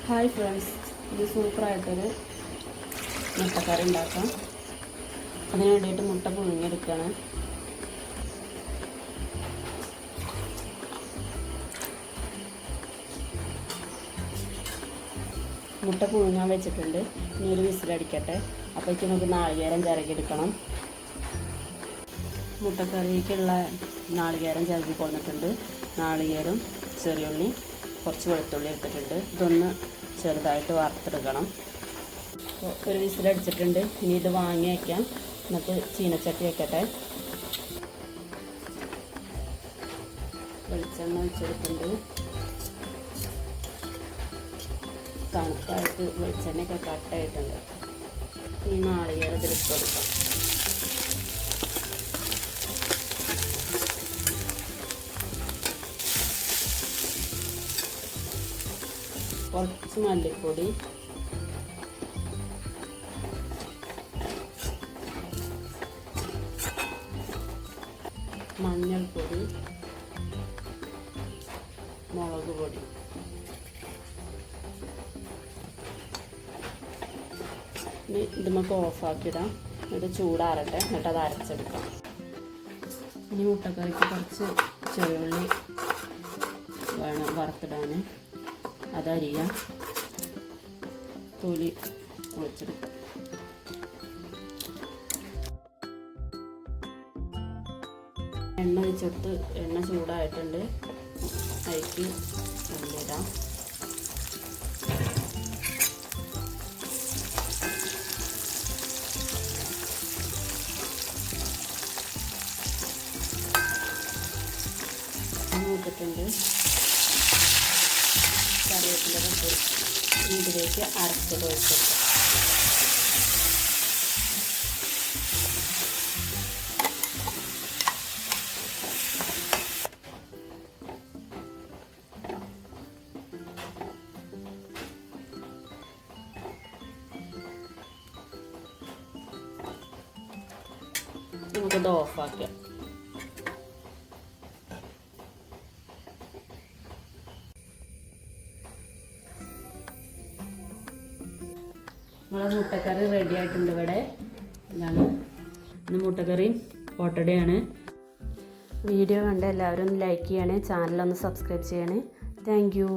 Hi friends, ഇത് സൂപ്പറായിട്ടൊരു മുട്ടക്കറി ഉണ്ടാക്കാം. അതിന് വേണ്ടിയിട്ട് മുട്ട പുഴുങ്ങിയെടുക്കുകയാണ്. മുട്ട പുഴുങ്ങാൻ വെച്ചിട്ടുണ്ട്. ഇനി ഒരു വിസിലടിക്കട്ടെ. അപ്പോഴേക്കും നമുക്ക് നാളികേരം ചിരകിയെടുക്കണം. മുട്ടക്കറിക്കുള്ള നാളികേരം ചിരകി കൊണ്ടിട്ടുണ്ട്. നാളികേരം, ചെറിയുള്ളി, കുറച്ച് വെളുത്തുള്ളി എടുത്തിട്ടുണ്ട്. ഇതൊന്ന് ചെറുതായിട്ട് വറുത്തെടുക്കണം. ഒരു വിസിലടിച്ചിട്ടുണ്ട്. ഇനി ഇത് വാങ്ങി വയ്ക്കാം. എന്നിട്ട് ചീനച്ചട്ടി വെക്കട്ടെ. വെളിച്ചെണ്ണ ഒഴിച്ചെടുത്തിട്ടുണ്ട്. തണുപ്പായിട്ട് വെളിച്ചെണ്ണയൊക്കെ കട്ടായിട്ടുണ്ട്. ഈ നാളികേരം ഇതിലിട്ട് കൊടുക്കാം. കുറച്ച് മല്ലിപ്പൊടി, മഞ്ഞൾപ്പൊടി, മുളക് പൊടി. ഇനി ഇത് നമുക്ക് ഓഫാക്കിയിടാം. എന്നിട്ട് ചൂടാറട്ടെ. എന്നിട്ട് അത് അരച്ചെടുക്കാം. ഇനി മുട്ടക്കറിക്ക് കുറച്ച് ചെറുള്ളി വേണം വറുത്തിടാൻ. അതരിയാം. തൊലി പൊളിച്ചെടുക്കാം. എണ്ണ ഒഴിച്ചെടുത്ത് എണ്ണ ചൂടായിട്ടുണ്ട്. അതിലേക്ക് ഉള്ളിടാം. നോക്കിയിട്ടുണ്ട്. കറിവേപ്പില ഇതിലേക്ക് അരച്ചത് ഒഴിച്ചെടുക്കാം. നമുക്കിത് ഓഫാക്കാം. നമ്മളെ മുട്ടക്കറി റെഡി ആയിട്ടുണ്ട്. ഇവിടെ ഇതാണ് ഇന്ന് മുട്ടക്കറി ഓട്ടടയാണ്. വീഡിയോ കണ്ട് എല്ലാവരും ഒന്ന് ലൈക്ക് ചെയ്യണേ. ചാനലൊന്ന് സബ്സ്ക്രൈബ് ചെയ്യണേ. Thank you.